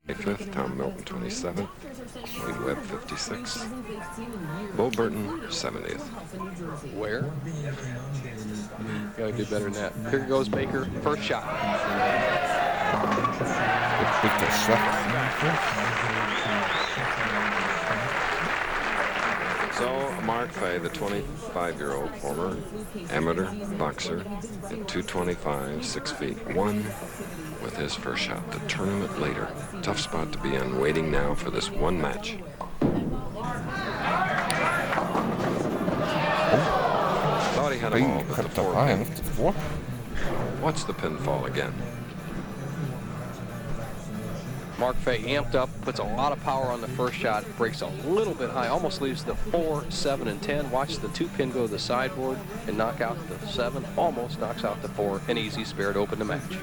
25th, Tom Milton 27th, Wade Webb 56th, Bo Burton 70th. Where? Gotta do better than that. Here goes Baker, first shot. So Mark Fahy, the 25-year-old former amateur boxer at 225, 6 feet 1, with his first shot. The tournament later. Tough spot to be in, waiting now for this one match. Thought he had a ball, but the forepin. Watch the pinfall again. Mark Fahy amped up, puts a lot of power on the first shot, breaks a little bit high, almost leaves the 4, 7, and 10. Watch the 2 pin go to the sideboard and knock out the 7, almost knocks out the 4. An easy spare to open the match.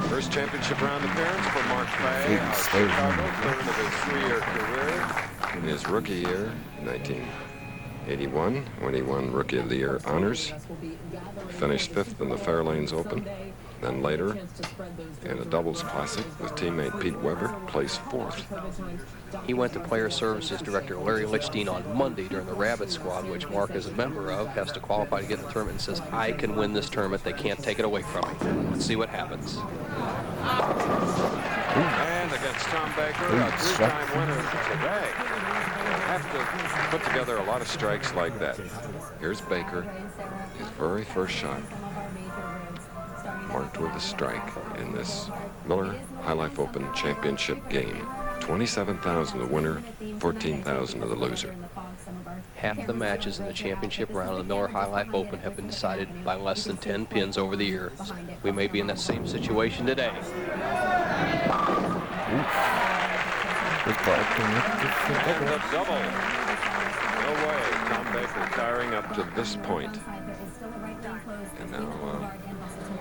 First championship round appearance for Mark Fahy out of Chicago, third of his 3-year career. In his rookie year, 1981, when he won Rookie of the Year honors. Finished 5th in the Fairlanes Open. Then later, in a doubles classic with teammate Pete Weber, placed 4th. He went to Player Services Director Larry Lichstein on Monday during the Rabbit Squad, which Mark is a member of, has to qualify to get in the tournament, and says, I can win this tournament. They can't take it away from me. Let's see what happens. And against Tom Baker, a 3-time winner today. Have to put together a lot of strikes like that. Here's Baker, his very first shot. Marked with a strike in this Miller High Life Open Championship game. 27,000 the winner, 14,000 to the loser. Half the matches in the championship round of the Miller High Life Open have been decided by less than 10 pins over the years. We may be in that same situation today. The double. No way. Tom Baker tiring up to this point. And now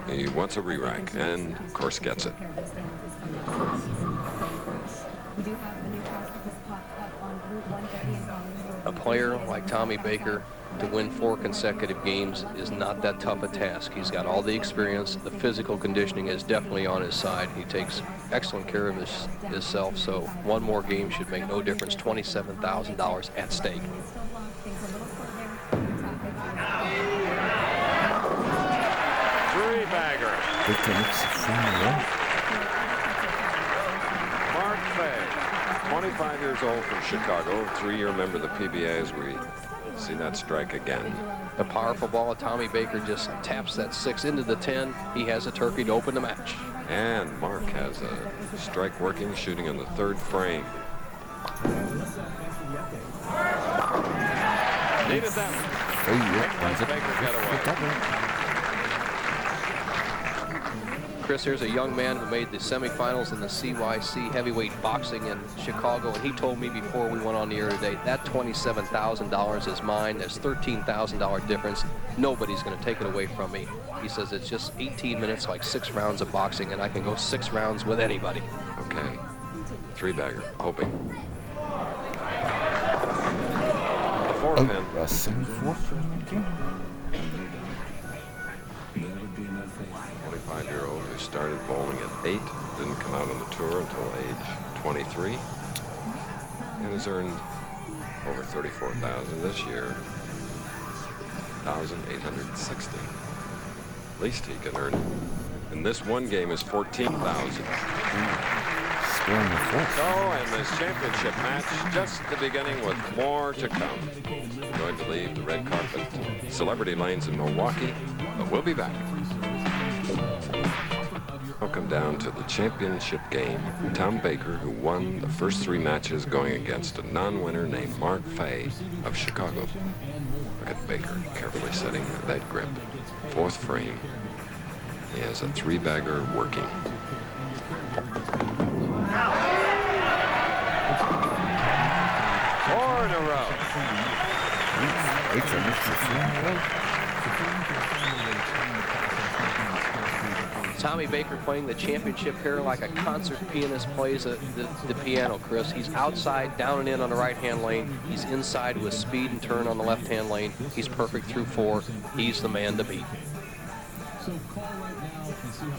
he wants a re-rack, and of course gets it. A player like Tommy Baker to win 4 consecutive games is not that tough a task. He's got all the experience. The physical conditioning is definitely on his side. He takes excellent care of himself, so one more game should make no difference. $27,000 at stake. Three-bagger. Mark Fahy, 25 years old from Chicago, 3-year member of the PBA, as we see that strike again. A powerful ball. Tommy Baker just taps that 6 into the 10. He has a turkey to open the match. And Mark has a strike working, shooting in the 3rd frame. Needed that one. Baker got away. Chris, here's a young man who made the semifinals in the CYC heavyweight boxing in Chicago, and he told me before we went on the air today, that $27,000 is mine. There's $13,000 difference. Nobody's going to take it away from me. He says it's just 18 minutes, like 6 rounds of boxing, and I can go 6 rounds with anybody. Okay. 3-bagger, hoping. The 4-pin. 25-year-old who started bowling at 8, didn't come out on the tour until age 23, and has earned over $34,000 this year, 1,860. Least he can earn in this one game is 14,000. So, and this championship match just the beginning with more to come. We're going to leave the red carpet celebrity lanes in Milwaukee, but we'll be back. Welcome down to the championship game. Tom Baker, who won the first 3 matches, going against a non-winner named Mark Fahy of Chicago. Look at Baker carefully setting that grip. 4th frame. He has a 3-bagger working. 4 in a row. Tommy Baker playing the championship here like a concert pianist plays the piano, Chris. He's outside, down and in on the right-hand lane. He's inside with speed and turn on the left-hand lane. He's perfect through 4. He's the man to beat.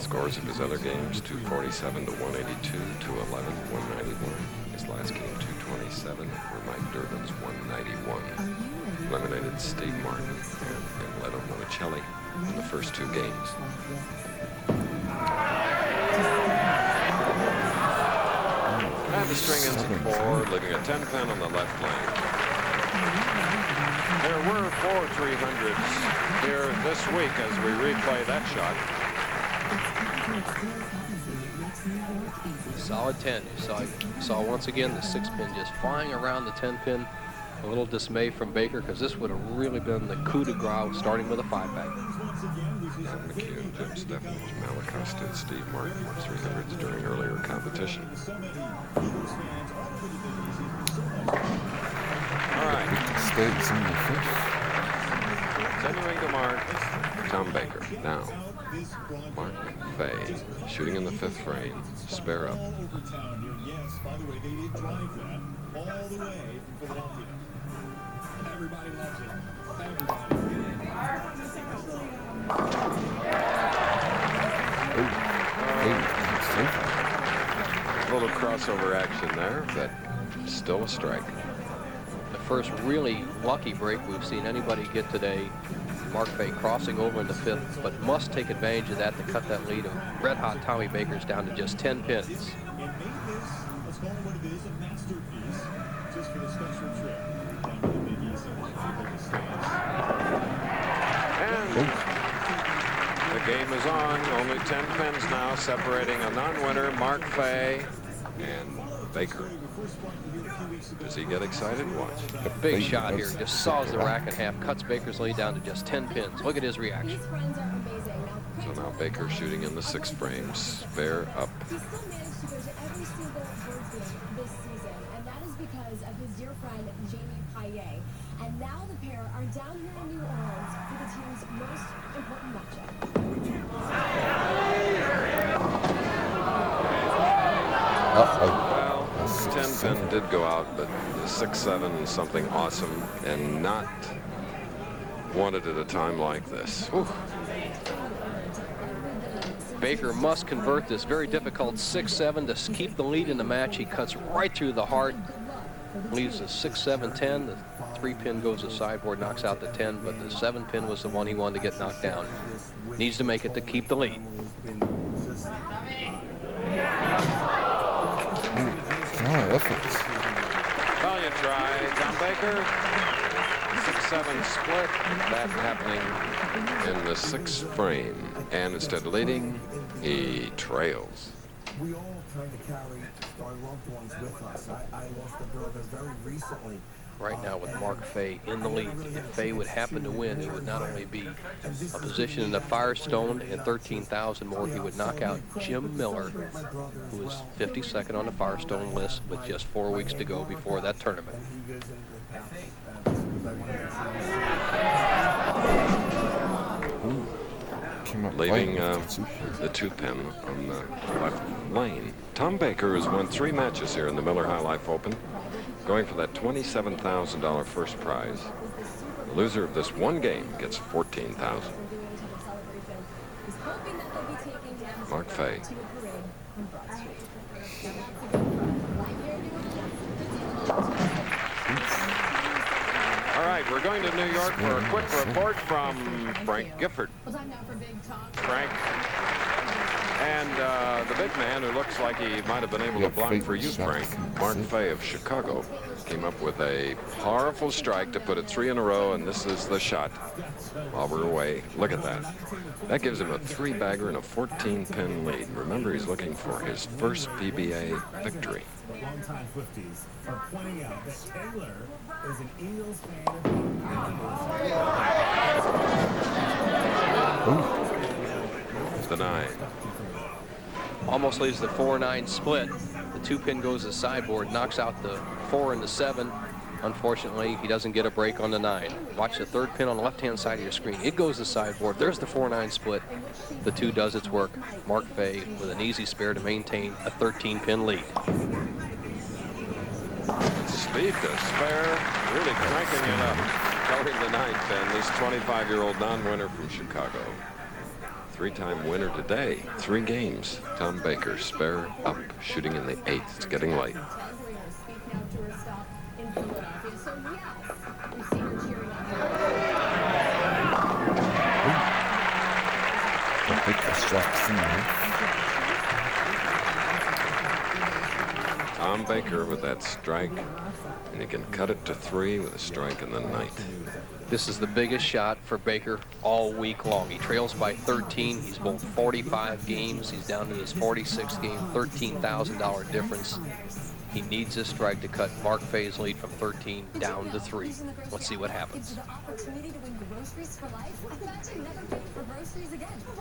Scores of his other games: 247 to 182, 211, 191. His last game, 227, where Mike Durbin's 191. Eliminated Steve Martin and Leto Monicelli in the first two games. And the string ends at 4, leaving a 10 pin on the left lane. There were 4 300s here this week as we replay that shot. Solid 10. You saw once again the 6 pin just flying around the 10 pin. A little dismay from Baker because this would have really been the coup de grace starting with a 5-bag. Matt McCune, Jim Steffens, Malacosta, and Steve Martin were 300s during earlier competition. All right. Continuing to mark Tom Baker. Now, Mark Fahy shooting in the 5th frame. Spare up. Yes, by the way, they did drive that all the way from Philadelphia. Everybody loves it. A little crossover action there, but still a strike. The first really lucky break we've seen anybody get today. Mark Fahy crossing over in the 5th, but must take advantage of that to cut that lead of red-hot Tommy Baker's down to just 10 pins. And made this, let's call it what it is, a masterpiece just for the special trip. And the game is on. Only 10 pins now, separating a non-winner, Mark Fahy and Baker. Does he get excited? Watch. A big shot here. Just saws the rack in half. Cuts Baker's lead down to just 10 pins. Look at his reaction. So now Baker shooting in the 6th frame. Spare up. He still managed to go to every single Birds game this season, and that is because of his dear friend, Jamie Fahy. And now the pair are down here in New Orleans for the team's most important matchup. Well, 10 pin did go out, but the 6-7 is something awesome and not wanted at a time like this. Ooh. Baker must convert this very difficult 6-7 to keep the lead in the match. He cuts right through the heart, leaves the 6-7-10. The 3-pin goes to sideboard, knocks out the 10, but the 7-pin was the one he wanted to get knocked down. Needs to make it to keep the lead. Valiant try, Tom Baker. 6-7 split. That happening in the 6th frame. And instead of leading, he trails. We all kind of carry our loved ones with us. I lost a brother very recently. Right now with Mark Fahy in the lead. If Fahy would happen to win, it would not only be a position in the Firestone and 13,000 more, he would knock out Jim Miller, who was 52nd on the Firestone list with just 4 weeks to go before that tournament. Leaving the 2-pin on the left lane. Tom Baker has won 3 matches here in the Miller High Life Open, going for that $27,000 first prize. The loser of this one game gets $14,000. Mark Fahy. All right, we're going to New York for a quick report from Frank Gifford. Frank and the big man who looks like he might have been able to block for you, Frank, Mark Fahy of Chicago, came up with a powerful strike to put it 3 in a row, and this is the shot while we're away. Look at that. That gives him a 3-bagger and a 14-pin lead. Remember, he's looking for his first PBA victory. Longtime 50s are pointing out that Taylor is an Eagles fan. The 9. Almost leaves the 4-9 split. The 2-pin goes to sideboard, knocks out the 4 and the 7. Unfortunately, he doesn't get a break on the 9. Watch the 3rd pin on the left-hand side of your screen. It goes to sideboard. There's the 4-9 split. The 2 does its work. Mark Fahy with an easy spare to maintain a 13-pin lead. Speed to spare, really cranking it up. Covering the 9-pin, this 25-year-old non-winner from Chicago. Three-time winner today. 3 games. Tom Baker, spare up, shooting in the 8th. It's getting late. Tom Baker with that strike, and he can cut it to 3 with a strike in the 9th. This is the biggest shot for Baker all week long. He trails by 13. He's bowled 45 games. He's down to his 46th game, $13,000 difference. He needs this strike to cut Mark Fahy's lead from 13 down to 3. Let's see what happens.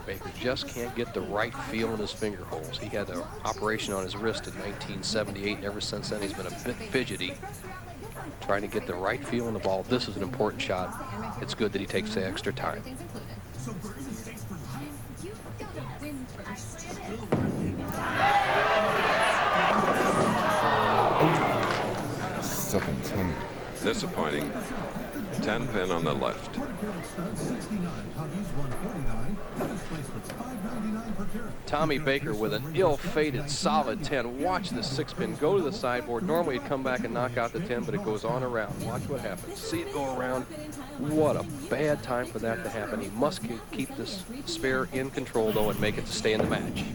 Baker just can't get the right feel in his finger holes. He had an operation on his wrist in 1978, and ever since then he's been a bit fidgety, trying to get the right feel in the ball. This is an important shot. It's good that he takes the extra time. Disappointing. 10 pin on the left. Tommy Baker with an ill-fated solid 10. Watch the 6-pin go to the sideboard. Normally he'd come back and knock out the 10, but it goes on around. Watch what happens. See it go around. What a bad time for that to happen. He must keep this spare in control, though, and make it to stay in the match.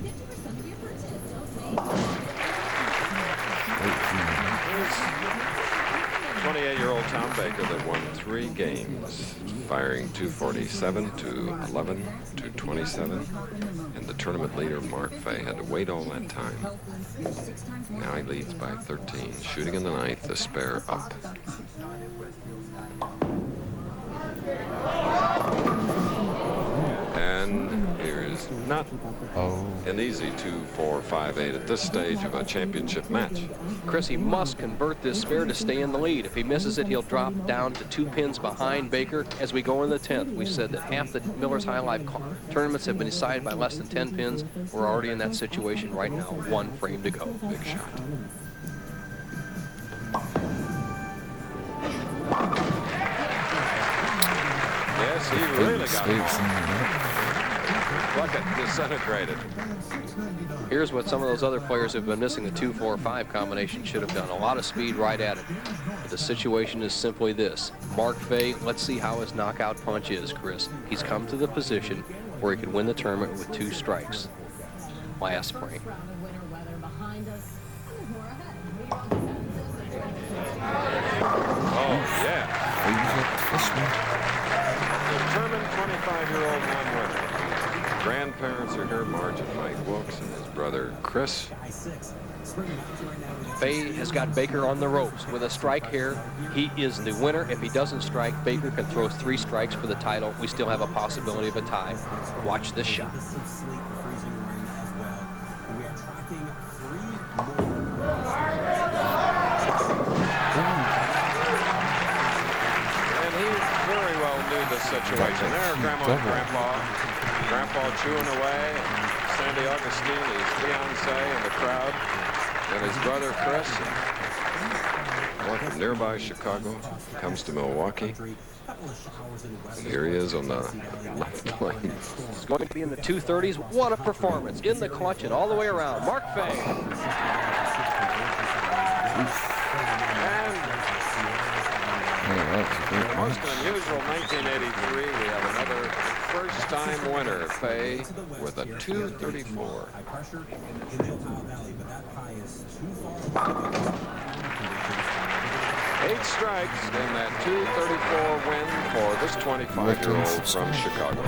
28-year-old Tom Baker that won 3 games, firing 247 to 11 to 27, and the tournament leader Mark Fahy had to wait all that time. Now he leads by 13, shooting in the 9th, the spare up. And here's not an easy 2-4-5-8 at this stage of a championship match. Chris, he must convert this spare to stay in the lead. If he misses it, he'll drop down to 2 pins behind Baker as we go in the 10th. We said that half the Miller's High Life tournaments have been decided by less than 10 pins. We're already in that situation right now. 1 frame to go. Big shot. Yes, he really got it. Bucket disintegrated. Here's what some of those other players who've been missing the 2-4-5 combination should have done. A lot of speed right at it. But the situation is simply this. Mark Fahy, let's see how his knockout punch is, Chris. He's come to the position where he can win the tournament with 2 strikes. Last frame. Oh, yeah. Determined 25-year-old non-winner. Grandparents are here, Marge and Mike Wilkes and his brother Chris. Fahy has got Baker on the ropes. With a strike here, he is the winner. If he doesn't strike, Baker can throw 3 strikes for the title. We still have a possibility of a tie. Watch this shot. And he very well knew the situation. There, Grandma and Grandpa chewing away, and Sandy Augustine, his fiance, in the crowd, and his brother Chris. Boy from nearby Chicago comes to Milwaukee. And here he is on the left lane. It's going to be in the 230s. What a performance. In the clutch and all the way around. Mark Fahy. And most unusual 1983, we have another first-time winner, Fahy, with a 234. 8 strikes in that 234 win for this 25-year-old from Chicago.